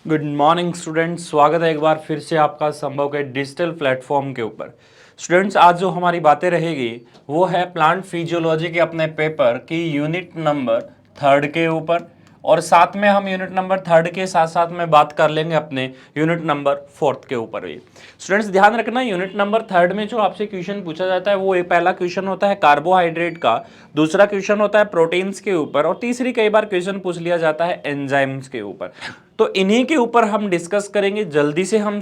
Good morning students, स्वागत है एक बार फिर से आपका संभव के डिजिटल प्लेटफॉर्म के ऊपर। स्टूडेंट्स, आज जो हमारी बातें रहेगी वो है प्लांट फिजियोलॉजी के अपने पेपर की यूनिट नंबर 3 के ऊपर, और साथ में हम यूनिट नंबर 3 के साथ साथ में बात कर लेंगे अपने यूनिट नंबर 4 के ऊपर भी। स्टूडेंट्स ध्यान रखना, यूनिट नंबर 3 में जो आपसे क्वेश्चन पूछा जाता है वो एक पहला क्वेश्चन होता है कार्बोहाइड्रेट का, दूसरा क्वेश्चन होता है प्रोटीन्स के ऊपर, और तीसरी कई बार क्वेश्चन पूछ लिया जाता है एंजाइम्स के ऊपर। तो इन्हीं के ऊपर हम डिस्कस करेंगे, जल्दी से हम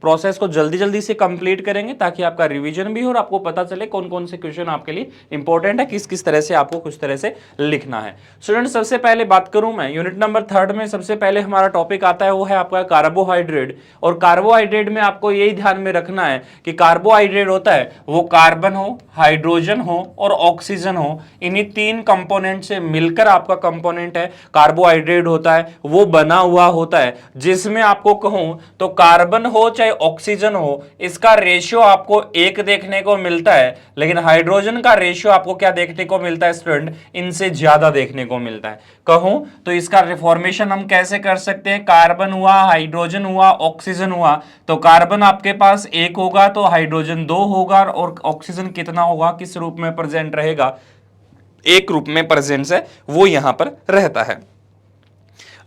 प्रोसेस को जल्दी से कंप्लीट करेंगे ताकि आपका रिवीजन भी हो और आपको पता चले कौन कौन से क्वेश्चन आपके लिए इंपॉर्टेंट है, किस किस तरह से आपको कुछ तरह से लिखना है। स्टूडेंट, सबसे पहले बात करूं मैं यूनिट नंबर 3 में, सबसे पहले हमारा टॉपिक आता है वो है आपका कार्बोहाइड्रेट। और कार्बोहाइड्रेट में आपको यही ध्यान में रखना है कि कार्बोहाइड्रेट होता है वो कार्बन हो, हाइड्रोजन हो और ऑक्सीजन हो, इन्हीं तीन कंपोनेंट से मिलकर आपका कंपोनेंट है कार्बोहाइड्रेट होता है, वो बना हुआ होता है। जिसमें आपको कहूं तो कार्बन हो चाहे ऑक्सीजन हो, इसका रेशियो आपको 1 देखने को मिलता है, लेकिन हाइड्रोजन का रेशियो आपको क्या देखने को मिलता है स्टूडेंट, इनसे ज्यादा देखने को मिलता है। कहूं तो इसका रिफॉर्मेशन हम कैसे कर सकते हैं, कार्बन हुआ, हाइड्रोजन हुआ, ऑक्सीजन हुआ, तो कार्बन आपके पास 1 होगा तो हाइड्रोजन 2 होगा, और ऑक्सीजन कितना होगा, किस रूप में प्रेजेंट रहेगा, एक रूप में प्रेजेंस है वो यहां पर रहता है।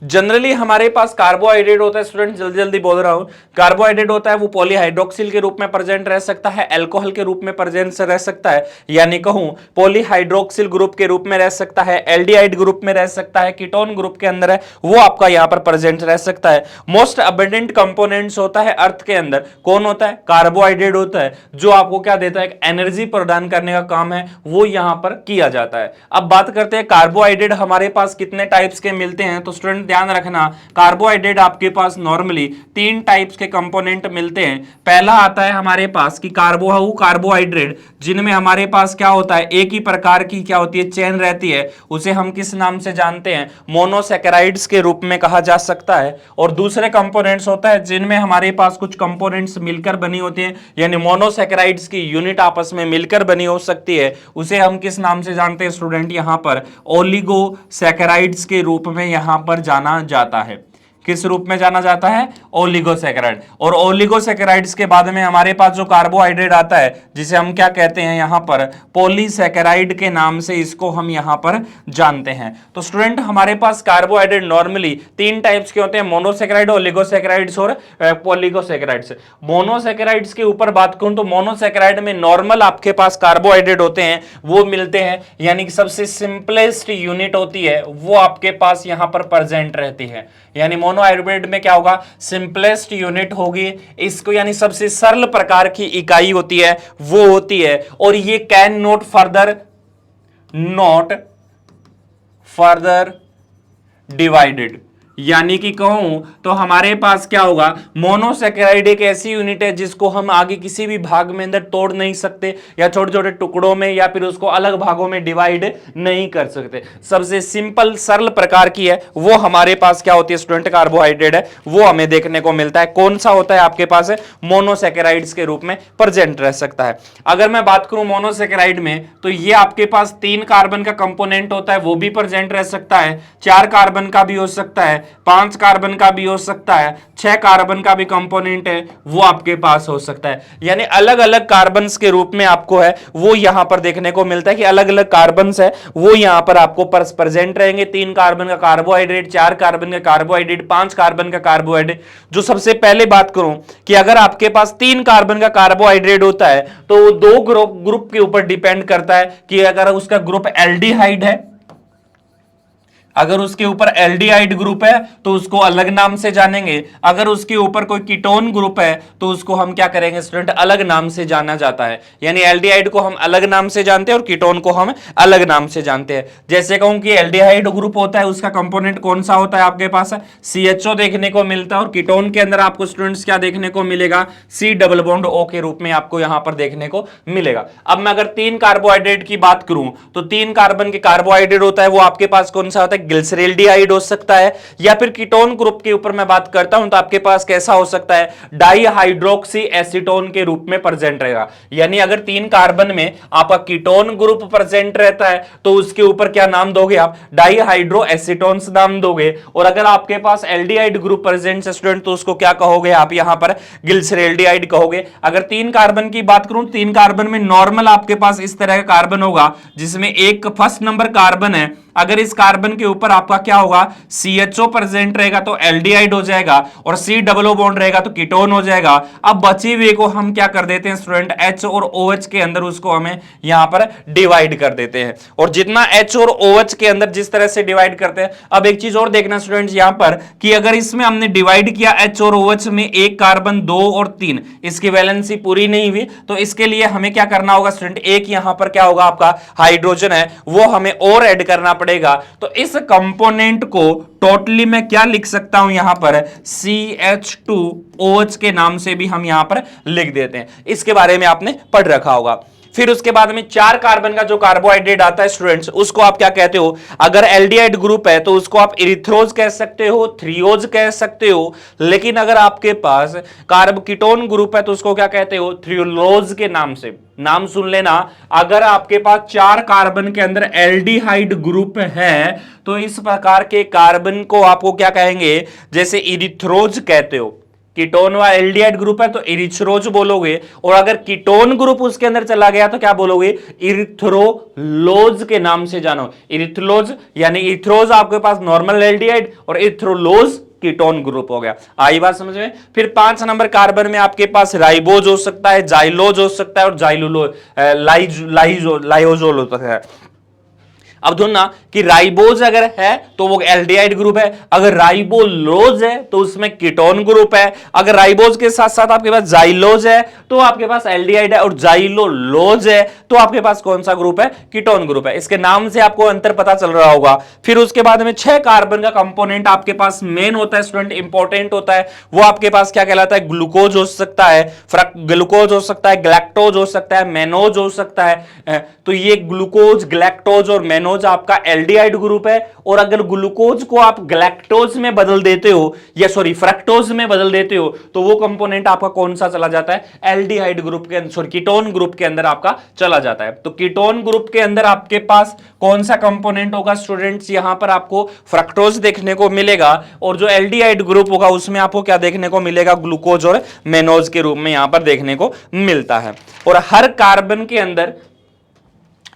जनरली हमारे पास कार्बोहाइड्रेट होता है स्टूडेंट, जल्दी जल्दी बोल रहा हूं, कार्बोहाइड्रेट होता है वो पॉलीहाइड्रोक्सिल के रूप में प्रेजेंट रह सकता है, अल्कोहल के रूप में प्रेजेंट रह सकता है, यानी कहूं पॉलीहाइड्रोक्सिल ग्रुप के रूप में रह सकता है, एल्डिहाइड ग्रुप में रह सकता है, कीटोन ग्रुप के अंदर है वो आपका यहां पर प्रेजेंट रह सकता है। मोस्ट अबंडेंट कंपोनेंट्स होता है अर्थ के अंदर, कौन होता है, कार्बोहाइड्रेट होता है, जो आपको क्या देता है, एनर्जी प्रदान करने का काम है वो यहां पर किया जाता है। अब बात करते हैं कार्बोहाइड्रेट हमारे पास कितने टाइप्स के मिलते हैं, तो स्टूडेंट ध्यान रखना, कार्बोहाइड्रेट आपके पास नॉर्मली 3 टाइप्स के कंपोनेंट मिलते हैं। पहला आता है हमारे पास कि कार्बोहाइड्रेट जिनमें हमारे पास क्या होता है, एक ही प्रकार की क्या होती है, चेन रहती है, उसे हम किस नाम से जानते हैं, मोनोसैकेराइड्स के रूप में कहा जा सकता है। और दूसरे कंपोनेंट्स होता है जिनमें हमारे पास कुछ कंपोनेंट्स मिलकर बनी होती हैं, यानी मोनोसैकेराइड्स की यूनिट आपस में मिलकर बनी हो सकती है, उसे हम किस नाम से जानते हैं स्टूडेंट, यहां पर ओलिगोसैकेराइड्स के रूप में यहां पर जाना जाता है। किस रूप में जाना जाता है, ओलिगोसैकेराइड। और ओलिगोसैकेराइड्स के बाद में हमारे पास जो कार्बोहाइड्रेट आता है जिसे हम क्या कहते हैं यहां पर, पॉलीसैकेराइड के नाम से इसको हम यहां पर जानते हैं। तो स्टूडेंट हमारे पास कार्बोहाइड्रेट नॉर्मली 3 टाइप्स के होते हैं, मोनोसैकेराइड, ओलिगोसैकेराइड्स और पॉलीगोसैकेराइड्स। मोनोसैकेराइड्स के ऊपर बात करूं तो मोनोसैकेराइड में नॉर्मल आपके पास कार्बोहाइड्रेट होते हैं वो मिलते हैं, यानी कि सबसे सिंपलेस्ट यूनिट होती है वो आपके पास यहां पर प्रेजेंट रहती है। यानी मोनोहाइड्रेट में क्या होगा, सिंपलेस्ट यूनिट होगी, इसको यानी सबसे सरल प्रकार की इकाई होती है वो होती है, और ये कैन नॉट फर्दर डिवाइडेड, यानी कि कहूं तो हमारे पास क्या होगा, मोनोसैकेराइड एक ऐसी यूनिट है जिसको हम आगे किसी भी भाग में अंदर तोड़ नहीं सकते, या छोटे छोटे टुकड़ों में, या फिर उसको अलग भागों में डिवाइड नहीं कर सकते। सबसे सिंपल सरल प्रकार की है वो हमारे पास क्या होती है स्टूडेंट, कार्बोहाइड्रेट है, वो हमें देखने को मिलता है। कौन सा होता है आपके पास, मोनोसैकेराइड्स के रूप में प्रेजेंट रह सकता है। अगर मैं बात करूं मोनोसैकेराइड में, तो ये आपके पास 3 कार्बन का कंपोनेंट होता है वो भी प्रेजेंट रह सकता है, 4 कार्बन का भी हो सकता है, 5 कार्बन का भी हो सकता है, 6 कार्बन का भी कंपोनेंट है वो आपके पास हो सकता है। यानी अलग अलग कार्बन्स के रूप में आपको है वो यहां पर देखने को मिलता है कि अलग अलग कार्बन्स है वो यहां पर आपको प्रेजेंट रहेंगे। 3 कार्बन का कार्बोहाइड्रेट, 4 कार्बन का कार्बोहाइड्रेट, 5 कार्बन का कार्बोहाइड्रेट। जो सबसे पहले बात करूं कि अगर आपके पास 3 कार्बन का कार्बोहाइड्रेट होता है तो वो 2 ग्रुप के ऊपर डिपेंड करता है कि अगर उसका ग्रुप एल्डिहाइड है, अगर उसके ऊपर एल्डिहाइड ग्रुप है तो उसको अलग नाम से जानेंगे, अगर उसके ऊपर कोई कीटोन ग्रुप है तो उसको हम क्या करेंगे स्टूडेंट, अलग नाम से जाना जाता है। यानी एल्डिहाइड को हम अलग नाम से जानते हैं और कीटोन को हम अलग नाम से जानते हैं। जैसे कहूं कि एल्डिहाइड ग्रुप होता है, उसका कंपोनेंट कौन सा होता है आपके पास, CHO देखने को मिलता है, और कीटोन के अंदर आपको स्टूडेंट्स क्या देखने को मिलेगा, C डबल बॉन्ड O के रूप में आपको यहां पर देखने को मिलेगा। अब मैं अगर 3 कार्बोहाइड्रेट की बात करूं तो 3 कार्बन के कार्बोहाइड्रेट होता है वो आपके पास कौन सा होता है, ग्लिसरेल्डिहाइड हो सकता है, या फिर कीटोन ग्रुप के ऊपर मैं बात करता हूं तो आपके पास कैसा हो सकता है, डाइहाइड्रोक्सी एसीटोन के रूप में प्रेजेंट रहेगा। यानी अगर 3 कार्बन में आपका कीटोन ग्रुप प्रेजेंट रहता है तो उसके ऊपर क्या नाम दोगे आप, डाइहाइड्रो एसीटोन्स नाम दोगे। और अगर आपके पास एल्डिहाइड ग्रुप प्रेजेंट है स्टूडेंट तो उसको क्या कहोगे आप यहां पर, ग्लिसरेल्डिहाइड कहोगे। अगर 3 कार्बन की बात करूं, 3 कार्बन में नॉर्मल आपके पास इस तरह का कार्बन होगा जिसमें एक फर्स्ट नंबर कार्बन है, अगर इस कार्बन के ऊपर आपका क्या होगा, CHO प्रेजेंट रहेगा तो एल्डिहाइड हो जाएगा, और C डबल O बॉन्ड रहेगा तो कीटोन हो जाएगा। अब बची हुई को हम क्या कर देते हैं स्टूडेंट, H और OH के अंदर उसको हमें यहां पर डिवाइड कर देते हैं, और जितना H और OH के अंदर जिस तरह से डिवाइड करते हैं। अब एक चीज और देखना स्टूडेंट्स यहां पर कि अगर इसमें हमने डिवाइड किया H और OH में, एक कार्बन 2 और 3, इसकी वैलेंसी पूरी नहीं हुई, तो इसके लिए हमें क्या करना होगा स्टूडेंट, एक यहां पर क्या होगा आपका हाइड्रोजन है वो हमें और ऐड करना पड़ेगा। तो इस कंपोनेंट को टोटली मैं क्या लिख सकता हूं यहां पर, CH2OH के नाम से भी हम यहां पर लिख देते हैं। इसके बारे में आपने पढ़ रखा होगा। फिर उसके बाद में 4 कार्बन का जो कार्बोहाइड्रेट आता है स्टूडेंट्स, उसको आप क्या कहते हो, अगर एल्डिहाइड ग्रुप है तो उसको आप इरिथ्रोज कह सकते हो, थ्रियोज कह सकते हो, लेकिन अगर आपके पास कीटोन ग्रुप है तो उसको क्या कहते हो, थ्रियोलोज के नाम से। नाम सुन लेना, अगर आपके पास 4 कार्बन के अंदर एल्डिहाइड ग्रुप है तो इस प्रकार के कार्बन को आपको क्या कहेंगे, जैसे इरिथ्रोज कहते हो। कीटोन व एल्डिहाइड ग्रुप है तो इरिथ्रोज बोलोगे, और अगर कीटोन ग्रुप उसके अंदर चला गया तो क्या बोलोगे, इरिथ्रोलोज के नाम से जानो। इरिथ्रोलोज यानी इरिथ्रोज आपके पास नॉर्मल एल्डिहाइड और इरिथ्रोलोज कीटोन ग्रुप हो गया। आई बात समझ में। फिर 5 नंबर कार्बन में आपके पास राइबोज हो सकता है, जाइलोज हो सकता है, और लाइओजोल होता है। अब ढूंढना कि राइबोज अगर है तो वो एल्डिहाइड ग्रुप है, अगर राइबोलोज है तो उसमें कीटोन ग्रुप है, अगर राइबोज के साथ साथ आपके पास जाइलोज है तो आपके पास एल्डिहाइड है, और जाइलोलोज है तो आपके पास कौन सा ग्रुप है, कीटोन ग्रुप है। इसके नाम से आपको अंतर पता चल रहा होगा। फिर उसके बाद में 6 कार्बन का कंपोनेंट आपके पास मेन होता है स्टूडेंट, इंपॉर्टेंट होता है, वो आपके पास क्या कहलाता है, ग्लूकोज हो सकता है, ग्लूकोज हो सकता है, गैलेक्टोज हो सकता है, मेनोज हो सकता है। तो ये ग्लूकोज, गैलेक्टोज और मेनोज आपका एल्डिहाइड ग्रुप है। और अगर ग्लूकोज को आप गैलेक्टोज में बदल देते हो, या सॉरी फ्रक्टोज में बदल देते हो, तो वो कंपोनेंट आपका कौन सा चला जाता है, एल्डिहाइड ग्रुप के अंदर, सॉरी कीटोन ग्रुप के अंदर आपका चला जाता है। तो कीटोन ग्रुप के अंदर आपके पास कौन सा कंपोनेंट होगा स्टूडेंट्स, यहां पर आपको फ्रक्टोज देखने को मिलेगा, और जो एल्डिहाइड ग्रुप होगा उसमें आपको क्या देखने को मिलेगा, ग्लूकोज और मेनोज के रूप में यहां पर देखने को मिलता है। और हर कार्बन के अंदर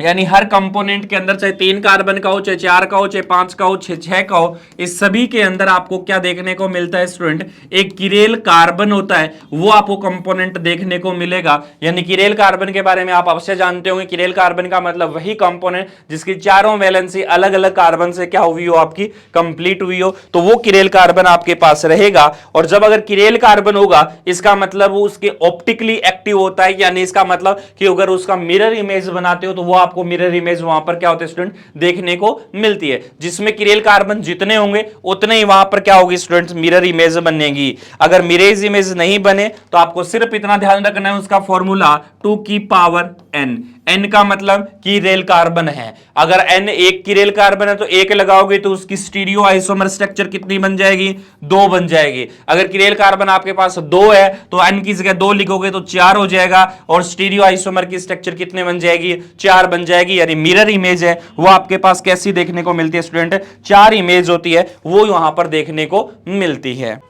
यानी हर कंपोनेंट के अंदर, चाहे 3 कार्बन का हो, चाहे 4 का हो, चाहे 5 का हो, 6 का हो, इस सभी के अंदर आपको क्या देखने को मिलता है स्टूडेंट, एक किरेल कार्बन होता है, वो आपको कंपोनेंट देखने को मिलेगा। यानी किरेल कार्बन के बारे में आप अवश्य जानते होंगे, किरेल कार्बन का मतलब वही कंपोनेंट जिसकी चारों वैलेंसी अलग अलग कार्बन से क्या हुई हो, आपकी कंप्लीट हुई हो, तो वो किरेल कार्बन आपके पास रहेगा। और जब अगर किरेल कार्बन होगा इसका मतलब वो उसके ऑप्टिकली एक्टिव होता है, यानी इसका मतलब कि अगर उसका मिरर इमेज बनाते हो तो वो आपको मिरर इमेज वहां पर क्या होता है स्टूडेंट, देखने को मिलती है। जिसमें किरेल कार्बन जितने होंगे उतने ही वहां पर क्या होगी स्टूडेंट्स, मिरर इमेज बनेगी। अगर मिरर इमेज नहीं बने तो आपको सिर्फ इतना ध्यान रखना है, उसका फॉर्मूला 2 की पावर n। n का मतलब किरेल कार्बन है। अगर n एक किरेल कार्बन है तो 1 लगाओगे तो उसकी स्टीरियो आइसोमर स्ट्रक्चर कितनी बन जाएगी, 2 बन जाएगी। अगर किरेल कार्बन आपके पास 2 है तो n की जगह 2 लिखोगे तो 4 हो जाएगा, और स्टीरियो आइसोमर की स्ट्रक्चर कितने बन जाएगी, 4 बन जाएगी। यानी मिरर इमेज है वो आपके पास कैसी देखने को मिलती है स्टूडेंट, 4 इमेज होती है वो यहां पर देखने को मिलती है।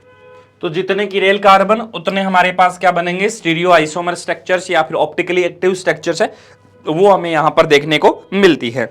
तो जितने किरेल कार्बन उतने हमारे पास क्या बनेंगे, स्टीरियो आइसोमर स्ट्रक्चर्स या फिर ऑप्टिकली एक्टिव स्ट्रक्चर्स है, वो हमें यहां पर देखने को मिलती है।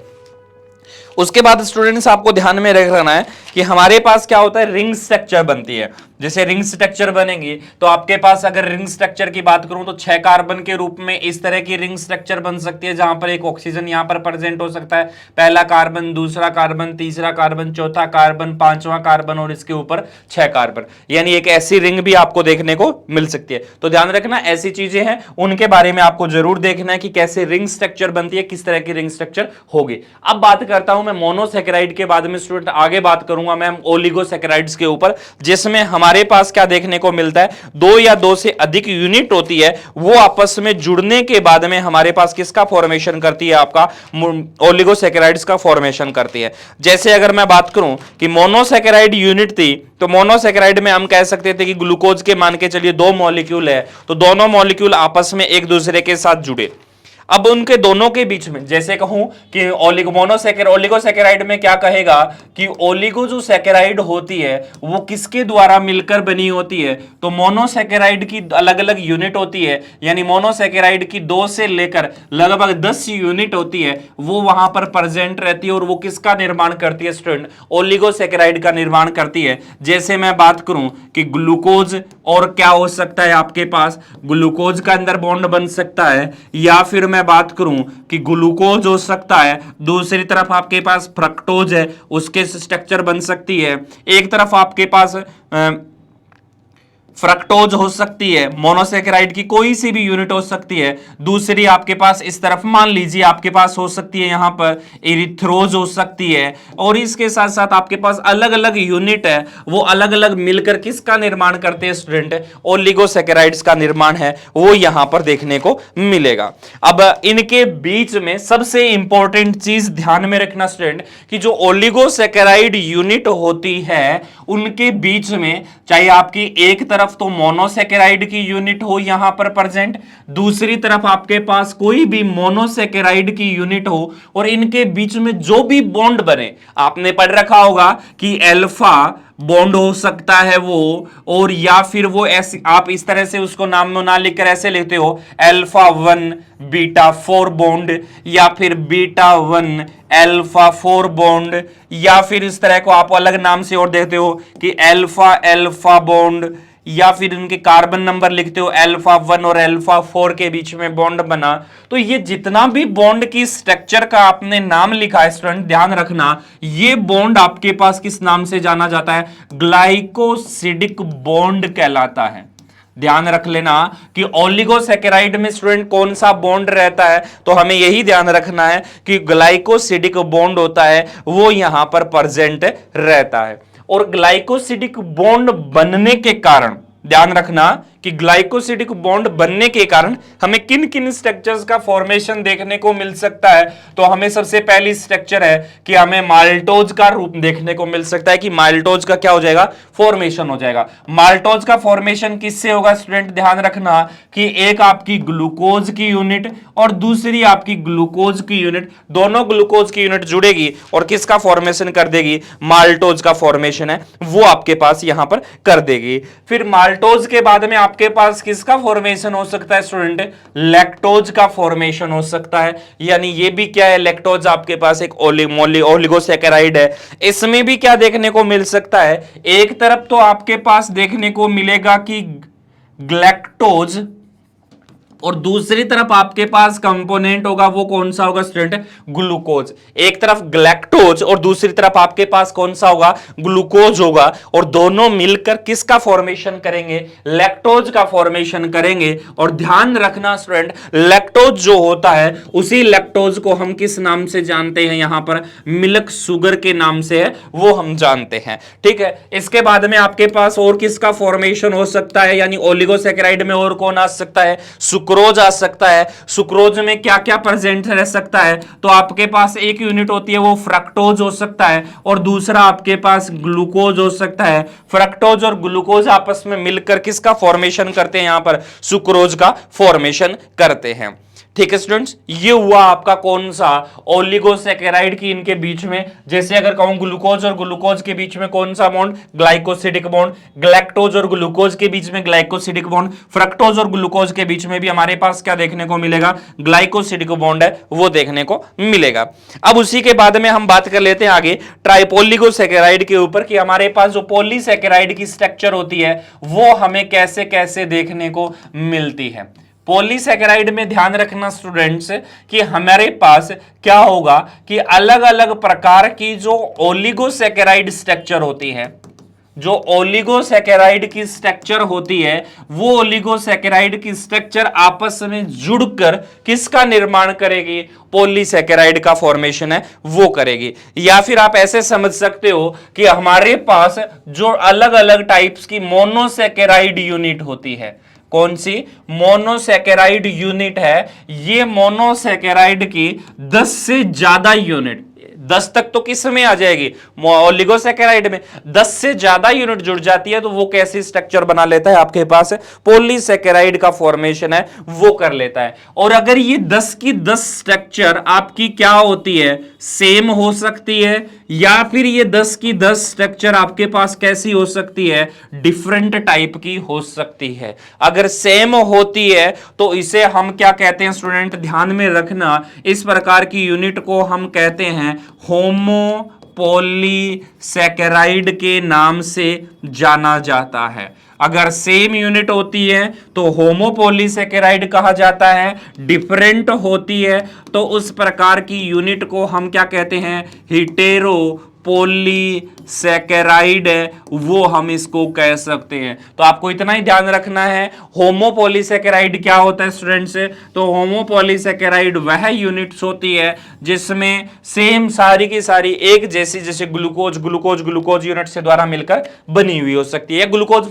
उसके बाद स्टूडेंट्स आपको ध्यान में रखना है कि हमारे पास क्या होता है, रिंग स्ट्रक्चर बनती है। जैसे रिंग स्ट्रक्चर बनेगी तो आपके पास अगर रिंग स्ट्रक्चर की बात करूं तो 6 कार्बन के रूप में इस तरह की रिंग स्ट्रक्चर बन सकती है, जहां पर एक ऑक्सीजन यहां पर प्रेजेंट हो सकता है, पहला कार्बन, दूसरा कार्बन, तीसरा कार्बन, चौथा कार्बन, 5वां कार्बन, और इसके ऊपर 6 कार्बन। यानी एक ऐसी रिंग भी आपको देखने को मिल सकती है। तो ध्यान रखना ऐसी चीजें हैं उनके बारे में आपको जरूर देखना है कि कैसे रिंग स्ट्रक्चर बनती है, किस तरह की रिंग स्ट्रक्चर होगी। अब बात करता हूं मैं मोनोसैकेराइड के बाद में स्टूडेंट, आगे बात करूंगा मैं ओलिगोसैकेराइड्स के ऊपर, जिसमें हमारे हमारे पास क्या देखने को मिलता है, दो या दो से अधिक यूनिट होती है, वो आपस में जुड़ने के बाद में हमारे पास किसका फॉर्मेशन करती है, आपका ओलिगोसैकेराइड्स का फॉर्मेशन करती है। जैसे अगर मैं बात करूं कि मोनोसैकेराइड यूनिट थी, तो मोनोसैकेराइड में हम कह सकते थे कि ग्लूकोज के मान के चलिए दो मॉलिक्यूल है, तो दोनों मॉलिक्यूल आपस में एक दूसरे के साथ जुड़े। अब उनके दोनों के बीच में जैसे कहूं कि ओलिगोसैकेराइड में क्या कहेगा कि ओलिगो जो सैकेराइड होती है वो किसके द्वारा मिलकर बनी होती है, तो मोनोसैकेराइड की अलग अलग यूनिट होती है, यानी मोनोसैकेराइड की 2 से लेकर लगभग 10 यूनिट होती है, वो वहां पर प्रेजेंट रहती है और वो किसका निर्माण करती है स्टूडेंट, ओलिगोसैकेराइड का निर्माण करती है। जैसे मैं बात करूं कि ग्लूकोज और क्या हो सकता है, आपके पास ग्लूकोज का अंदर बॉन्ड बन सकता है, या फिर मैं बात करूं कि ग्लूकोज हो सकता है, दूसरी तरफ आपके पास फ्रक्टोज है, उसके स्ट्रक्चर बन सकती है, एक तरफ आपके पास फ्रक्टोज हो सकती है, मोनोसैकेराइड की कोई सी भी यूनिट हो सकती है, दूसरी आपके पास इस तरफ मान लीजिए आपके पास हो सकती है यहां पर एरिथ्रोज हो सकती है, और इसके साथ साथ आपके पास अलग अलग यूनिट है, वो अलग अलग मिलकर किसका निर्माण करते हैं स्टूडेंट, ओलिगोसैकेराइड्स का निर्माण है वो यहां पर देखने को मिलेगा। अब इनके बीच में सबसे इंपॉर्टेंट चीज ध्यान में रखना स्टूडेंट कि जो ओलिगोसैकेराइड यूनिट होती है उनके बीच में चाहे आपकी एक तरफ तो मोनोसैकेराइड की यूनिट हो यहां पर प्रेजेंट, दूसरी तरफ आपके पास कोई भी मोनोसैकेराइड की यूनिट हो, और इनके बीच में जो भी बॉन्ड बने, आपने पढ़ रखा होगा कि अल्फा बॉन्ड हो सकता है वो, और या फिर वो ऐसे आप इस तरह से उसको नाम ना लिखकर ऐसे लेते हो अल्फा 1 बीटा 4 बॉन्ड, या फिर बीटा 1 अल्फा 4 बॉन्ड, या फिर इस तरह को आप अलग नाम से और देते हो कि अल्फा अल्फा बॉन्ड, या फिर उनके कार्बन नंबर लिखते हो अल्फा 1 और अल्फा 4 के बीच में बॉन्ड बना। तो ये जितना भी बॉन्ड की स्ट्रक्चर का आपने नाम लिखा है स्टूडेंट ध्यान रखना, ये बॉन्ड आपके पास किस नाम से जाना जाता है, ग्लाइकोसिडिक बॉन्ड कहलाता है। ध्यान रख लेना कि ओलिगोसैकेराइड में स्टूडेंट कौन सा बॉन्ड रहता है, तो हमें यही ध्यान रखना है कि ग्लाइकोसिडिक बॉन्ड होता है वो यहां पर प्रेजेंट रहता है। और ग्लाइकोसिडिक बॉन्ड बनने के कारण ध्यान रखना कि ग्लाइकोसिडिक बॉन्ड बनने के कारण हमें किन किन स्ट्रक्चर्स का फॉर्मेशन देखने को मिल सकता है, तो हमें सबसे पहली स्ट्रक्चर है कि हमें माल्टोज का रूप देखने को मिल सकता है कि माल्टोज का क्या हो जाएगा, फॉर्मेशन हो जाएगा। माल्टोज का फॉर्मेशन किससे होगा स्टूडेंट ध्यान रखना कि एक आपकी ग्लूकोज की यूनिट और दूसरी आपकी ग्लूकोज की यूनिट, दोनों ग्लूकोज की यूनिट जुड़ेगी और किसका फॉर्मेशन कर देगी, माल्टोज का फॉर्मेशन है वो आपके पास यहां पर कर देगी। फिर माल्टोज के बाद में आपके पास किसका फॉर्मेशन हो सकता है स्टूडेंट, लैक्टोज का फॉर्मेशन हो सकता है, यानी ये भी क्या है, लैक्टोज आपके पास एक ओलिगोसैकेराइड है। इसमें भी क्या देखने को मिल सकता है, एक तरफ तो आपके पास देखने को मिलेगा कि ग्लैक्टोज, और दूसरी तरफ आपके पास कंपोनेंट होगा वो कौन सा होगा स्टूडेंट, ग्लूकोज। एक तरफ ग्लैक्टोज और दूसरी तरफ आपके पास कौन सा होगा, ग्लूकोज होगा, और दोनों मिलकर किसका फॉर्मेशन करेंगे, लैक्टोज का फॉर्मेशन करेंगे। और ध्यान रखना स्टूडेंट लैक्टोज जो होता है उसी लैक्टोज को हम किस नाम से जानते हैं, यहां पर मिल्क शुगर के नाम से है वो हम जानते हैं। ठीक है, इसके बाद में आपके पास और किसका फॉर्मेशन हो सकता है, यानी ओलिगोसैकेराइड में और कौन आ सकता है, सुक्रोज आ सकता है। सुक्रोज में क्या क्या प्रेजेंट रह सकता है, तो आपके पास एक यूनिट होती है वो फ्रक्टोज हो सकता है, और दूसरा आपके पास ग्लूकोज हो सकता है। फ्रक्टोज और ग्लूकोज आपस में मिलकर किसका फॉर्मेशन करते हैं, यहां पर सुक्रोज का फॉर्मेशन करते हैं। ठीक है स्टूडेंट्स, ये हुआ आपका कौन सा, ओलिगोसैकेराइड की इनके बीच में, जैसे अगर कहूं ग्लूकोज और ग्लूकोज के बीच में कौन सा बॉन्ड, ग्लाइकोसिडिक बॉन्ड, ग्लैक्टोज और ग्लूकोज के बीच में ग्लाइकोसिडिक बॉन्ड, फ्रक्टोज और ग्लूकोज के बीच में भी हमारे पास क्या देखने को मिलेगा, ग्लाइकोसिडिक बॉन्ड है वो देखने को मिलेगा। अब उसी के बाद में हम बात कर लेते हैं आगे ट्राइपोलिगोसैकेराइड के ऊपर कि हमारे पास जो पॉलीसैकेराइड की स्ट्रक्चर होती है वो हमें कैसे कैसे देखने को मिलती है। पॉलीसैकेराइड में ध्यान रखना स्टूडेंट्स कि हमारे पास क्या होगा कि अलग अलग प्रकार की जो ओलिगोसैकेराइड स्ट्रक्चर होती है जो ओलिगोसैकेराइड की स्ट्रक्चर होती है वो ओलिगोसैकेराइड की स्ट्रक्चर आपस में जुड़कर किसका निर्माण करेगी, पॉलीसैकेराइड का फॉर्मेशन है वो करेगी। या फिर आप ऐसे समझ सकते हो कि हमारे पास जो अलग अलग टाइप्स की मोनोसैकेराइड यूनिट होती है, कौन सी, मोनोसैकेराइड यूनिट है, ये मोनोसैकेराइड की 10 से ज्यादा यूनिट, 10 तक तो किस में आ जाएगी, ओलिगोसैकेराइड में, 10 से ज्यादा यूनिट जुड़ जाती है तो वो कैसी स्ट्रक्चर बना लेता है, आपके पास पॉलीसैकेराइड का फॉर्मेशन है वो कर लेता है। और अगर ये 10 की 10 स्ट्रक्चर आपकी क्या होती है, सेम हो सकती है, या फिर ये 10 की 10 स्ट्रक्चर आपके पास कैसी हो सकती है, डिफरेंट टाइप की हो सकती है। अगर सेम होती है तो इसे हम क्या कहते हैं स्टूडेंट, ध्यान में रखना, इस प्रकार की यूनिट को हम कहते हैं होमो पॉलीसैकेराइड के नाम से जाना जाता है। अगर सेम यूनिट होती है तो होमोपॉलीसैकेराइड कहा जाता है, डिफरेंट होती है तो उस प्रकार की यूनिट को हम क्या कहते हैं, हिटेरो पॉलीसैकेराइड है वो हम इसको कह सकते हैं। तो आपको इतना ही ध्यान रखना है, होमोपॉलीसैकेराइड क्या होता है स्टूडेंट्स, तो होमोपॉलीसैकेराइड वह यूनिट्स होती है जिसमें सेम सारी की सारी एक जैसी, जैसे ग्लूकोज ग्लूकोज ग्लूकोज यूनिट से द्वारा मिलकर बनी हुई हो सकती है। ग्लूकोज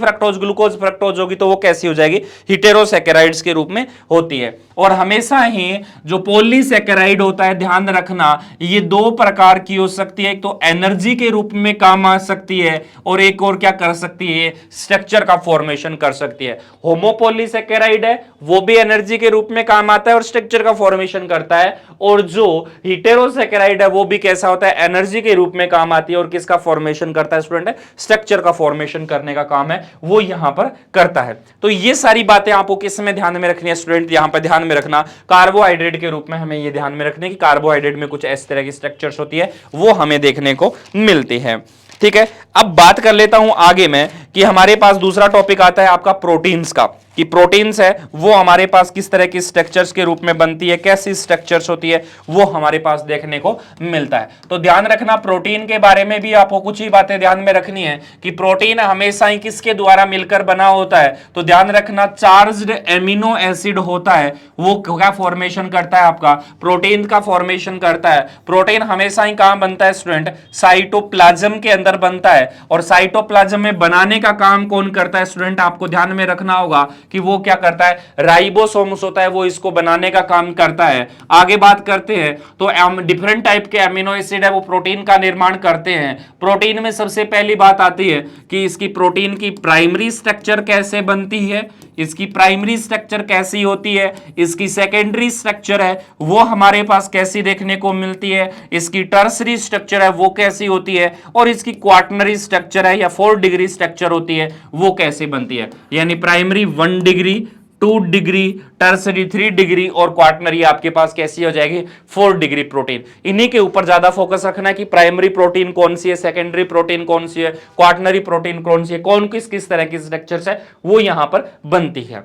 फ्रक्टोज होगी तो वो कैसी हो जाएगी, हिटेरोसैकेराइड्स के रूप में होती है। और हमेशा ही जो पॉलीसैकेराइड होता है, ध्यान रखना, ये दो प्रकार की हो सकती है, एक तो एनर्जी के रूप में काम आ सकती है और एक और क्या कर सकती है, स्ट्रक्चर का फॉर्मेशन कर सकती है। होमोपॉलीसैकेराइड है वो भी एनर्जी के रूप में काम आता है और स्ट्रक्चर का फॉर्मेशन करता है, और जो हिटेरोसैकेराइड है वो भी कैसा होता है, एनर्जी के रूप में काम आती है और किसका फॉर्मेशन करता है स्टूडेंट, स्ट्रक्चर का फॉर्मेशन करने का काम है वो यहां पर करता है। तो ये सारी बातें आपको किस में ध्यान में रखनी है स्टूडेंट, यहां पर ध्यान में रखना, कार्बोहाइड्रेट के रूप में हमें ये ध्यान में रखने की कार्बोहाइड्रेट में कुछ इस तरह की स्ट्रक्चर्स होती है वो हमें देखने को मिलती है। ठीक है, अब बात कर लेता हूं आगे में कि हमारे पास दूसरा टॉपिक आता है आपका प्रोटीन्स का, कि प्रोटीन्स है वो हमारे पास किस तरह की स्ट्रक्चर्स के रूप में बनती है, कैसी स्ट्रक्चर्स होती है वो हमारे पास देखने को मिलता है। तो ध्यान रखना, प्रोटीन के बारे में भी आपको कुछ ही बातें ध्यान में रखनी है कि प्रोटीन हमेशा ही किसके द्वारा मिलकर बना होता है, तो ध्यान रखना चार्ज्ड एमिनो एसिड होता है वो क्या फॉर्मेशन करता है, आपका प्रोटीन का फॉर्मेशन करता है। प्रोटीन हमेशा ही कहां बनता है स्टूडेंट, साइटोप्लाज्म के अंदर बनता है, और साइटोप्लाज्म में बनाने का काम कौन करता है स्टूडेंट, आपको ध्यान में रखना होगा कि वो क्या करता है, राइबोसोम्स होता है वो इसको बनाने का काम करता है। आगे बात करते हैं तो डिफरेंट टाइप के एमिनो एसिड है वो प्रोटीन का निर्माण करते हैं। प्रोटीन में सबसे पहली बात आती है कि इसकी प्रोटीन की प्राइमरी स्ट्रक्चर कैसे बनती है, इसकी प्राइमरी स्ट्रक्चर कैसी होती है, इसकी सेकेंडरी स्ट्रक्चर है वो हमारे पास कैसी देखने को मिलती है, इसकी टर्सरी स्ट्रक्चर है वो कैसी होती है, और इसकी क्वाटरनरी स्ट्रक्चर है या 4 डिग्री स्ट्रक्चर होती है वो कैसे बनती है। यानी primary 1 degree, 2 degree, tertiary 3 degree और क्वाटरनरी आपके पास कैसी हो जाएगी 4 डिग्री प्रोटीन। इन्हीं के ऊपर ज्यादा फोकस रखना है कि प्राइमरी प्रोटीन कौन सी है, सेकेंडरी प्रोटीन कौन सी है, क्वाटरनरी प्रोटीन कौन सी है, कौन किस तरह की स्ट्रक्चर्स है वो यहां पर बनती है।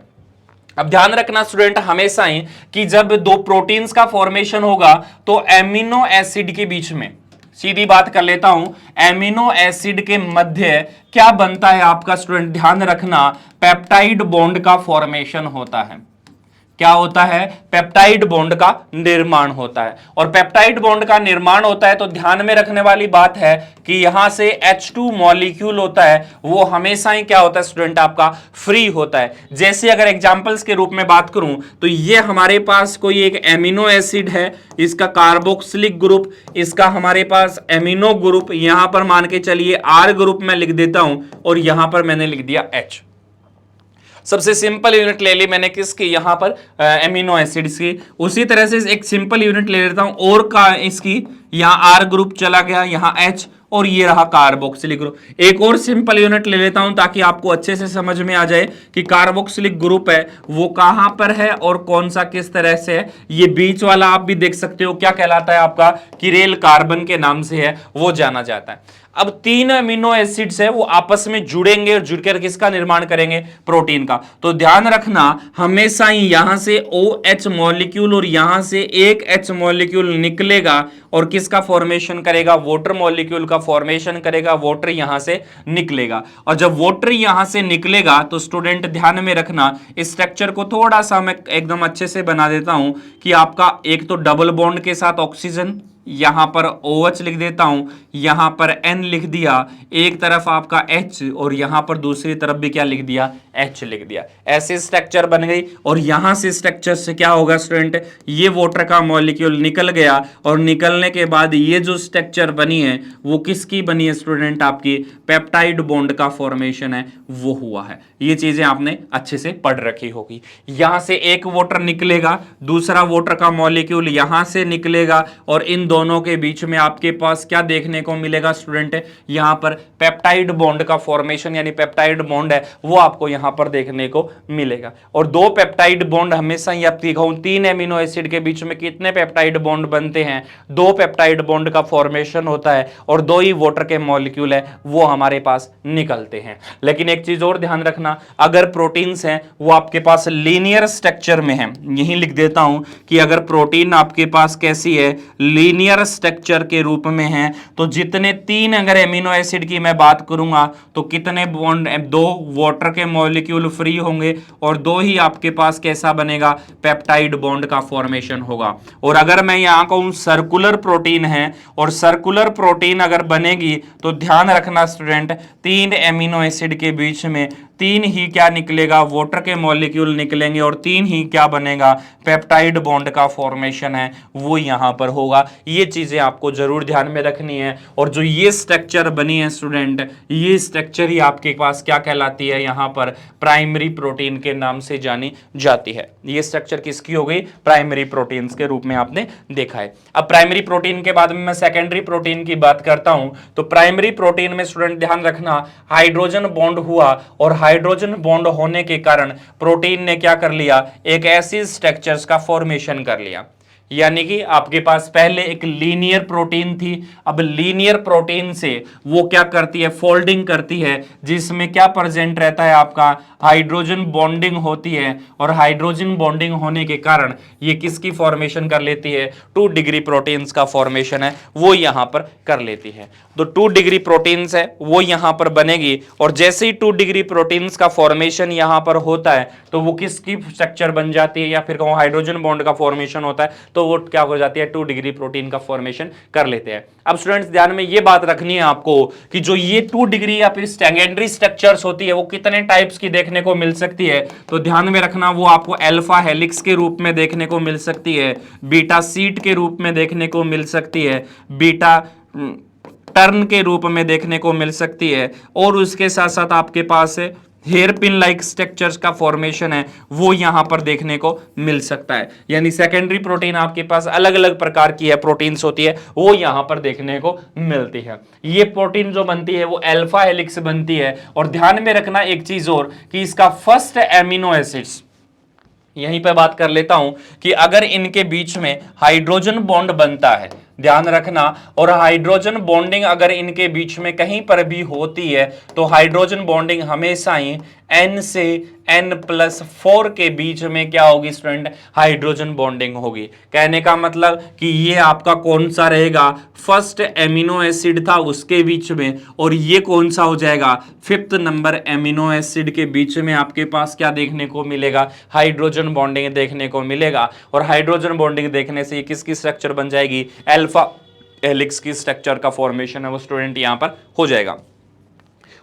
अब ध्यान रखना स्टूडेंट हमेशा ही कि जब दो प्रोटीन्स का फॉर्मेशन होगा तो एमिनो एसिड के बीच में, सीधी बात कर लेता हूं, एमिनो एसिड के मध्य क्या बनता है आपका स्टूडेंट, ध्यान रखना, पेप्टाइड बॉन्ड का फॉर्मेशन होता है। क्या होता है, पेप्टाइड बॉन्ड का निर्माण होता है। और पेप्टाइड बॉन्ड का निर्माण होता है तो ध्यान में रखने वाली बात है कि यहां से H2 मॉलिक्यूल होता है वो हमेशा ही क्या होता है स्टूडेंट, आपका फ्री होता है। जैसे अगर एग्जांपल्स के रूप में बात करूं तो ये हमारे पास कोई एक एमिनो एसिड है, इसका कार्बोक्सिलिक ग्रुप, इसका हमारे पास एमिनो ग्रुप, यहां पर मान के चलिए R ग्रुप में लिख देता हूं और यहां पर मैंने लिख दिया H। सबसे सिंपल यूनिट ले ली मैंने किसकी, यहां पर एमिनो एसिड्स की। उसी तरह से एक सिंपल यूनिट ले लेता हूं और का इसकी, यहां R ग्रुप चला गया, यहां H, और ये रहा कार्बोक्सिलिक ग्रुप। एक और सिंपल यूनिट ले लेता हूं ताकि आपको अच्छे से समझ में आ जाए कि कार्बोक्सिलिक ग्रुप है वो कहां पर है और कौन सा किस तरह से है। ये बीच वाला आप भी देख सकते हो क्या कहलाता है, आपका किरेल कार्बन के नाम से है वो जाना जाता है। अब 3 अमीनो एसिड्स है वो आपस में जुड़ेंगे और जुड़कर किसका निर्माण करेंगे, प्रोटीन का। तो ध्यान रखना हमेशा ही यहां से OH मॉलिक्यूल और यहां से एक H मॉलिक्यूल निकलेगा और किसका फॉर्मेशन करेगा, वाटर मॉलिक्यूल का फॉर्मेशन करेगा, वाटर यहां से निकलेगा। और जब वाटर यहां से निकलेगा तो स्टूडेंट ध्यान में रखना, इस स्ट्रक्चर को थोड़ा सा मैं एकदम अच्छे से बना देता हूं कि आपका एक तो डबल बॉन्ड के साथ ऑक्सीजन, यहां पर OH लिख देता हूं, यहां पर N लिख दिया, एक तरफ आपका H और यहां पर दूसरी तरफ भी क्या लिख दिया, H लिख दिया। ऐसे स्ट्रक्चर बन गई। और यहां से स्ट्रक्चर से क्या होगा स्टूडेंट, ये वाटर का मॉलिक्यूल निकल गया और निकलने के बाद ये जो स्ट्रक्चर बनी है वो किसकी बनी है स्टूडेंट, आपकी पेप्टाइड बॉन्ड का फॉर्मेशन है वो हुआ है। ये चीजें आपने अच्छे से पढ़ रखी होगी। यहां से एक वाटर निकलेगा, दूसरा वाटर का मॉलिक्यूल यहां से निकलेगा और इन दोनों के बीच में आपके पास क्या देखने को मिलेगा स्टूडेंट, यहां पर पेप्टाइड बॉन्ड का फॉर्मेशन यानी पेप्टाइड बॉन्ड है वो आपको यहां पर देखने को मिलेगा। और दो पेप्टाइड बॉन्ड हमेशा ही आप दिखाऊं, 3 एमिनो एसिड के बीच में कितने पेप्टाइड बॉन्ड बनते हैं, 2 पेप्टाइड बॉन्ड का फॉर्मेशन होता है और 2 ही वाटर के मॉलिक्यूल है वो हमारे पास निकलते हैं। लेकिन एक चीज और ध्यान रखना, अगर प्रोटीन्स हैं वो आपके पास लीनियर स्ट्रक्चर में है, यही लिख देता हूं कि अगर प्रोटीन आपके पास कैसी है, लीनियर स्ट्रक्चर के रूप में है, तो जितने 3 अगर एमिनो एसिड की मैं बात करूंगा तो कितने बॉन्ड, 2 वाटर के मॉलिक्यूल फ्री होंगे और 2 ही आपके पास कैसा बनेगा, पेप्टाइड बॉन्ड का फॉर्मेशन होगा। और अगर मैं यहां कहूं सर्कुलर प्रोटीन है और सर्कुलर प्रोटीन अगर बनेगी तो ध्यान रखना स्टूडेंट, 3 एमिनो एसिड के बीच में 3 ही क्या निकलेगा, वाटर के मॉलिक्यूल निकलेंगे और 3 ही क्या बनेगा, पेप्टाइड बॉन्ड का फॉर्मेशन है वो यहां पर होगा। ये चीजें आपको जरूर ध्यान में रखनी है। और जो ये स्ट्रक्चर बनी है स्टूडेंट, ये स्ट्रक्चर ही आपके पास क्या कहलाती है, यहां पर प्राइमरी प्रोटीन के नाम से जानी जाती है। ये स्ट्रक्चर किसकी हो गई, प्राइमरी प्रोटीन्स के रूप में आपने देखा है। अब प्राइमरी प्रोटीन के बाद में मैं सेकेंडरी प्रोटीन की बात करता हूं। तो प्राइमरी प्रोटीन में स्टूडेंट ध्यान रखना, हाइड्रोजन बॉन्ड हुआ और हाइड्रोजन बॉन्ड होने के कारण प्रोटीन ने क्या कर लिया, एक ऐसी स्ट्रक्चर्स का फॉर्मेशन कर लिया। यानी कि आपके पास पहले एक लीनियर प्रोटीन थी, अब लीनियर प्रोटीन से वो क्या करती है, फोल्डिंग करती है, जिसमें क्या प्रेजेंट रहता है, आपका हाइड्रोजन बॉन्डिंग होती है। और हाइड्रोजन बॉन्डिंग होने के कारण ये किसकी फॉर्मेशन कर लेती है, 2 डिग्री प्रोटीन्स का फॉर्मेशन है वो यहां पर कर लेती है। तो 2 डिग्री प्रोटीन्स है वो यहां पर बनेगी और जैसे ही 2 डिग्री प्रोटीन्स का फॉर्मेशन यहां पर होता है तो वो किसकी स्ट्रक्चर बन जाती है, या फिर कहूं हाइड्रोजन बॉन्ड का फॉर्मेशन होता है तो वो क्या हो जाती है, 2 डिग्री प्रोटीन का फॉर्मेशन कर लेते हैं। अब स्टूडेंट्स ध्यान में ये बात रखनी है आपको कि जो ये 2 डिग्री या फिर सेकेंडरी स्ट्रक्चर्स होती है वो कितने टाइप्स की देखने को मिल सकती है। तो ध्यान में रखना, वो आपको अल्फा हेलिक्स के रूप में देखने को मिल सकती है, बीटा सीट के रूप में देखने को मिल सकती है, बीटा टर्न के रूप में देखने को मिल सकती है, और उसके साथ साथ आपके पास हेयर पिन लाइक स्ट्रक्चर्स का फॉर्मेशन है वो यहां पर देखने को मिल सकता है। यानी सेकेंडरी प्रोटीन आपके पास अलग अलग प्रकार की है, प्रोटीन्स होती है वो यहां पर देखने को मिलती है। ये प्रोटीन जो बनती है वो अल्फा हेलिक्स बनती है। और ध्यान में रखना एक चीज और कि इसका फर्स्ट एमिनो एसिड्स, यहीं पे बात कर लेता हूं कि अगर इनके बीच में हाइड्रोजन बॉन्ड बनता है, ध्यान रखना, और हाइड्रोजन बॉन्डिंग अगर इनके बीच में कहीं पर भी होती है तो हाइड्रोजन बॉन्डिंग हमेशा ही N से N+4 के बीच में क्या होगी स्टूडेंट, हाइड्रोजन बॉन्डिंग होगी। कहने का मतलब कि ये आपका कौन सा रहेगा, फर्स्ट एमिनो एसिड था उसके बीच में, और ये कौन सा हो जाएगा, 5th नंबर एमिनो एसिड के बीच में आपके पास क्या देखने को मिलेगा, हाइड्रोजन बॉन्डिंग देखने को मिलेगा। और हाइड्रोजन बॉन्डिंग देखने से ये किसकी स्ट्रक्चर बन जाएगी, अल्फा हेलिक्स की स्ट्रक्चर का फॉर्मेशन है वो स्टूडेंट यहां पर हो जाएगा।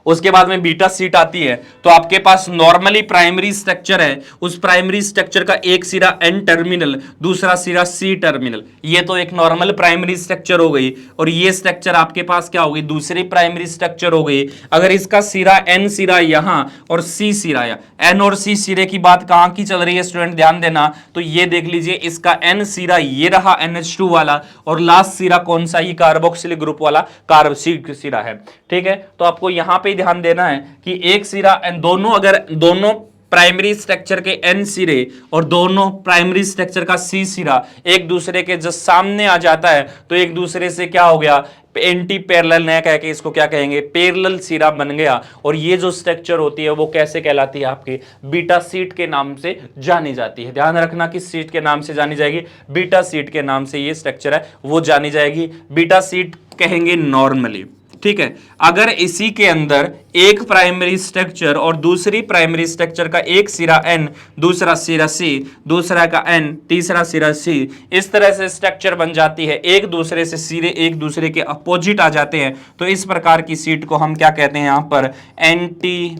उसके बाद में बीटा सीट आती है तो आपके पास नॉर्मली प्राइमरी स्ट्रक्चर है, उस प्राइमरी स्ट्रक्चर का एक सिरा N टर्मिनल, दूसरा सिरा C टर्मिनल, ये तो एक नॉर्मल प्राइमरी स्ट्रक्चर हो गई। और ये स्ट्रक्चर आपके पास क्या हो गई, दूसरी प्राइमरी स्ट्रक्चर हो गई। अगर इसका सिरा N सिरा यहां और C सिरा, या N और C सिरे की बात कहां की चल रही है स्टूडेंट, ध्यान देना। तो ये देख लीजिए, इसका N सिरा ये रहा NH2 वाला, और लास्ट सिरा कौन सा, ये कार्बोक्सिलिक ग्रुप वाला कार्ब सिरा है। ठीक है, तो आपको यहां पे ध्यान देना है कि एक सिरा, दोनों अगर दोनों प्राइमरी स्ट्रक्चर के n सिरे और दोनों प्राइमरी स्ट्रक्चर का c सिरा एक दूसरे के जब सामने आ जाता है तो एक दूसरे से क्या हो गया, एंटी पैरेलल नया कह के इसको क्या कहेंगे, पैरेलल सिरा बन गया। और ये जो स्ट्रक्चर होती है वो कैसे कहलाती है, आपकी बीटा सीट के नाम से जानी जाती है। ध्यान रखना किस सीट के नाम से जानी जाएगी, बीटा सीट के नाम से ये स्ट्रक्चर है वो जानी जाएगी। बीटा सीट कहेंगे नॉर्मली, ठीक है। अगर इसी के अंदर एक प्राइमरी स्ट्रक्चर और दूसरी प्राइमरी स्ट्रक्चर का एक सिरा n, दूसरा सिरा c, दूसरा का n, तीसरा सिरा c, इस तरह से स्ट्रक्चर बन जाती है, एक दूसरे से सिरे एक दूसरे के अपोजिट आ जाते हैं, तो इस प्रकार की सीट को हम क्या कहते हैं, यहां पर एंटी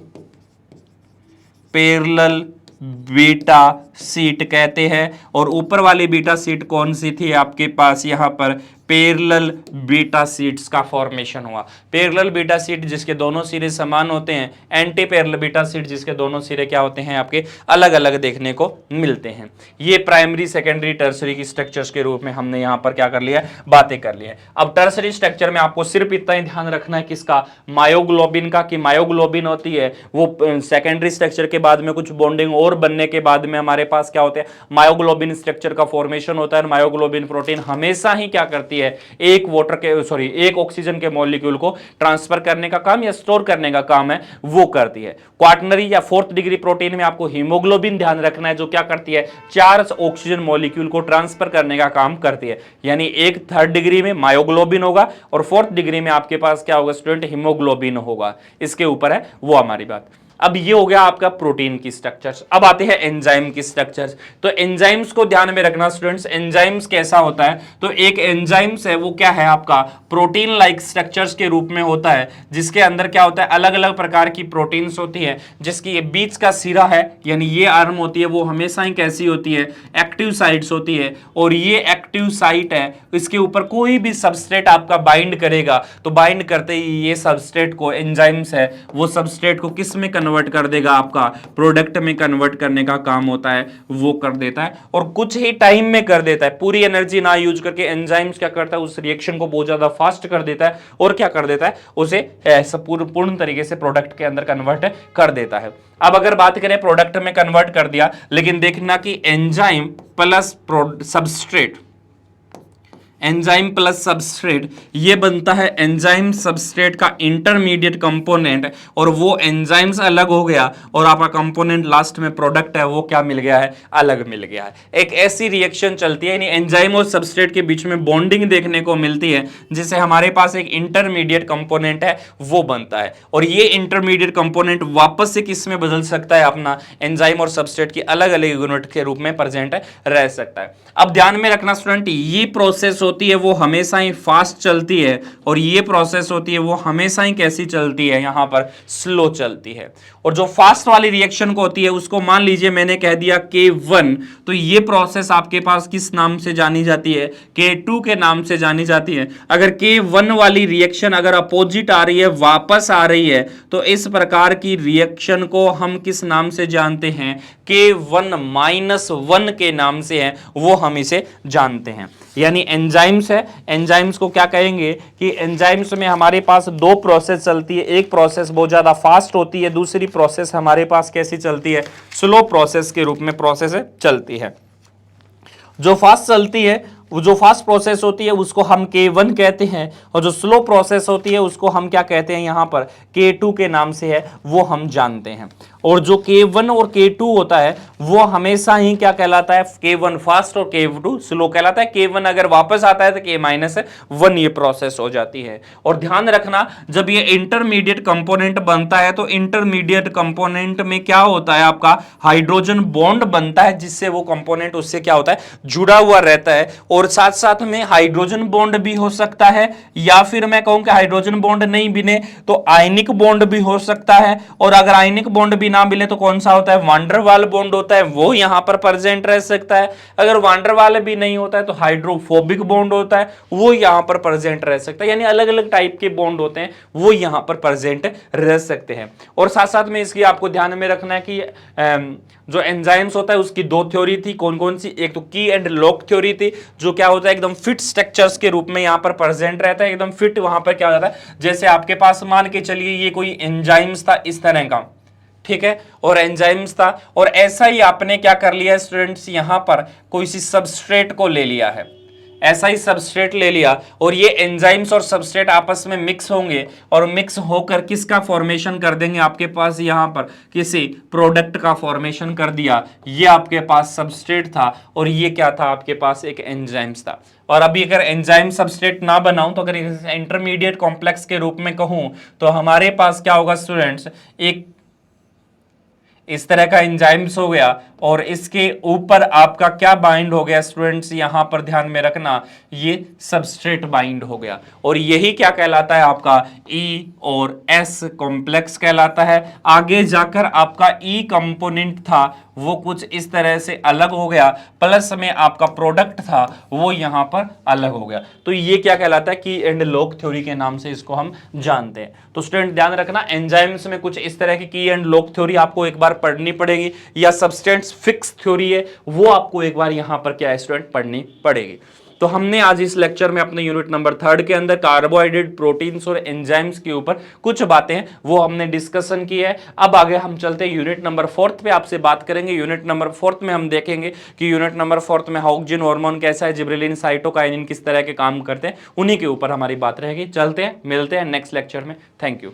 पैरेलल बीटा सीट कहते हैं। और ऊपर वाली बीटा सीट कौन सी थी आपके पास, यहां पर पैरेलल बीटा सीट्स का फॉर्मेशन हुआ। पैरेलल बीटा सीट जिसके दोनों सिरे समान होते हैं, एंटी पैरेलल बीटा सीट जिसके दोनों सिरे क्या होते हैं, आपके अलग अलग देखने को मिलते हैं। ये प्राइमरी सेकेंडरी टर्सरी की स्ट्रक्चर्स के रूप में हमने यहां पर क्या कर लिया, बातें कर ली है। अब टर्सरी स्ट्रक्चर में आपको सिर्फ इतना ही ध्यान रखना है किसका, मायोग्लोबिन का, कि मायोग्लोबिन होती है वो सेकेंडरी स्ट्रक्चर के बाद में कुछ बॉन्डिंग और बनने के बाद में हमारे पास क्या होता है, मायोग्लोबिन स्ट्रक्चर का फॉर्मेशन होता है। मायोग्लोबिन प्रोटीन हमेशा ही क्या करती है, एक ऑक्सीजन के मॉलिक्यूल को ट्रांसफर करने का काम या स्टोर करने का काम है वो करती है। क्वाटरनरी या फोर्थ डिग्री प्रोटीन में आपको हीमोग्लोबिन ध्यान रखना है, जो क्या करती है, 4 ऑक्सीजन मॉलिक्यूल को ट्रांसफर करने का काम करती है। यानी एक थर्ड डिग्री में मायोग्लोबिन होगा और फोर्थ डिग्री में आपके पास क्या होगा स्टूडेंट, हीमोग्लोबिन होगा। इसके ऊपर है वो हमारी बात। अब ये हो गया आपका प्रोटीन की स्ट्रक्चर्स। अब आते हैं एंजाइम की स्ट्रक्चर्स। तो एंजाइम्स को ध्यान में रखना स्टूडेंट्स, एंजाइम्स कैसा होता है, तो एक एंजाइम्स है वो क्या है आपका प्रोटीन लाइक स्ट्रक्चर्स के रूप में होता है, जिसके अंदर क्या होता है, अलग अलग प्रकार की प्रोटीन्स होती है, जिसकी ये बीच का सिरा है यानी ये आर्म होती है वो हमेशा ही कैसी होती है, एक्टिव साइट्स होती है। और ये एक्टिव साइट है, इसके ऊपर कोई भी सबस्ट्रेट आपका बाइंड करेगा तो बाइंड करते ही ये सबस्ट्रेट को, एंजाइम्स है वो सबस्ट्रेट को किस में कन्वर्ट कर देगा, आपका प्रोडक्ट में कन्वर्ट करने का काम होता है वो कर देता है। और कुछ ही टाइम में कर देता है, पूरी एनर्जी ना यूज करके एंजाइम्स क्या करता है, उस रिएक्शन को बहुत ज्यादा फास्ट कर देता है और क्या कर देता है, उसे पूर्ण तरीके से प्रोडक्ट के अंदर कन्वर्ट कर देता है। अब अगर बात करें प्रोडक्ट में कन्वर्ट कर दिया, लेकिन देखना कि enzyme plus substrate, enzyme plus substrate ये बनता है एंजाइम सबस्ट्रेट का इंटरमीडिएट कंपोनेंट, और वो एंजाइम्स अलग हो गया और आपका कंपोनेंट लास्ट में प्रोडक्ट है वो क्या मिल गया है, अलग मिल गया है। एक ऐसी रिएक्शन चलती है, यानी एंजाइम और सबस्ट्रेट के बीच में बॉन्डिंग देखने को मिलती है, जिससे हमारे पास एक इंटरमीडिएट कंपोनेंट है वो बनता है। और ये इंटरमीडिएट कंपोनेंट वापस से किस में बदल सकता है, अपना एंजाइम और सबस्ट्रेट की अलग अलग यूनिट के रूप में प्रेजेंट रह सकता है। अब ध्यान में रखना स्टूडेंट, ये प्रोसेस होती है वो हमेशा ही फास्ट चलती है, और ये प्रोसेस होती है वो हमेशा ही कैसी चलती है, यहां पर स्लो चलती है। और जो फास्ट वाली रिएक्शन को होती है उसको मान लीजिए मैंने कह दिया K1, तो ये प्रोसेस आपके पास किस नाम से जानी जाती है, K2 के नाम से जानी जाती है। अगर K1 वाली रिएक्शन अगर अपोजिट आ रही है, वापस आ रही है, तो इस प्रकार की रिएक्शन को हम किस नाम से जानते हैं, K1-1 के नाम से है वो हम इसे जानते हैं। यानी एंजाइम्स है, एंजाइम्स को क्या कहेंगे कि एंजाइम्स में हमारे पास दो प्रोसेस चलती है, एक प्रोसेस बहुत ज्यादा फास्ट होती है, दूसरी प्रोसेस हमारे पास कैसी चलती है, स्लो प्रोसेस के रूप में प्रोसेस चलती है। जो फास्ट चलती है, वो जो फास्ट प्रोसेस होती है उसको हम K1 कहते हैं, और जो स्लो प्रोसेस होती है उसको हम क्या कहते हैं, यहां पर K2 के नाम से है वो हम जानते हैं। और जो K1 और K2 होता है वो हमेशा ही क्या कहलाता है, K1 फास्ट और K2 स्लो कहलाता है। K1 अगर वापस आता है तो K-1 ये प्रोसेस हो जाती है। और ध्यान रखना, जब ये इंटरमीडिएट कंपोनेंट बनता है तो इंटरमीडिएट कंपोनेंट में क्या होता है, आपका हाइड्रोजन बॉन्ड बनता है, जिससे वो कंपोनेंट उससे क्या होता है, जुड़ा हुआ रहता है। और साथ साथ में हाइड्रोजन बॉन्ड भी हो सकता है, या फिर मैं कहूं कि हाइड्रोजन बॉन्ड नहीं बने तो आयनिक बॉन्ड भी हो सकता है। और अगर आयनिक बॉन्ड भी ना मिले तो कौन सा होता है, वांडरवाल बॉन्ड होता है, वो यहां पर प्रेजेंट रह सकता है। अगर वांडरवाल भी नहीं होता है तो हाइड्रोफोबिक बॉन्ड होता है, वो यहां पर प्रेजेंट रह सकता है। यानी अलग अलग टाइप के बॉन्ड होते हैं वो यहां पर प्रेजेंट रह सकते हैं। और साथ साथ में इसकी आपको ध्यान में रखना है कि जो एंजाइम्स होता है उसकी दो थ्योरी थी, कौन कौन सी, एक तो की एंड लॉक थ्योरी थी, जो क्या होता है एकदम फिट स्ट्रक्चर्स के रूप में यहां पर प्रेजेंट रहता है, एकदम फिट। वहां पर क्या हो जाता है, जैसे आपके पास मान के चलिए ये कोई एंजाइम्स था इस तरह का, ठीक है, और एंजाइम्स था। और ऐसा ही आपने क्या कर लिया स्टूडेंट्स, यहां पर कोई सी सबस्ट्रेट को ले लिया है, ऐसा ही सबस्ट्रेट ले लिया, और ये एंजाइम्स और सबस्ट्रेट आपस में मिक्स होंगे और मिक्स होकर किसका फॉर्मेशन कर देंगे, आपके पास यहां पर किसी प्रोडक्ट का फॉर्मेशन कर दिया। ये आपके पास सबस्ट्रेट था और ये क्या था, आपके पास एक एंजाइम्स था। और अभी अगर एंजाइम सबस्ट्रेट ना बनाऊं तो अगर इंटरमीडिएट कॉम्प्लेक्स के रूप में कहूं तो हमारे पास क्या होगा स्टूडेंट्स, एक इस तरह का एंजाइम्स हो गया और इसके ऊपर आपका क्या बाइंड हो गया स्टूडेंट्स, यहां पर ध्यान में रखना, ये सबस्ट्रेट बाइंड हो गया। और यही क्या कहलाता है आपका ई और एस कॉम्प्लेक्स कहलाता है। आगे जाकर आपका ई कंपोनेंट था वो कुछ इस तरह से अलग हो गया, प्लस में आपका प्रोडक्ट था वो यहां पर अलग हो गया। तो ये क्या कहलाता है, की एंड लॉग थ्योरी के नाम से इसको हम जानते हैं। तो स्टूडेंट ध्यान रखना, एंजाइम्स में कुछ इस तरह की एंड लॉग थ्योरी आपको एक बार पढ़नी पड़ेगी, या सब्सटेंस फिक्स थ्योरी है वो आपको एक बार यहां पर क्या है स्टूडेंट पढ़नी पड़ेगी। तो हमने आज इस लेक्चर में अपने यूनिट नंबर 3 के अंदर कार्बोहाइड्रेट, प्रोटीन्स और एंजाइम्स के ऊपर कुछ बातें वो हमने डिस्कशन की है। अब आगे हम चलते हैं यूनिट नंबर 4 पे, आपसे बात करेंगे। यूनिट नंबर 4 में हम देखेंगे कि यूनिट नंबर 4 में ऑक्सिन हार्मोन कैसा है, जिब्रेलिन, साइटोकाइनिन किस तरह के काम करते हैं, उन्हीं के ऊपर हमारी बात रहेगी। चलते हैं, मिलते हैं नेक्स्ट लेक्चर में। Thank you.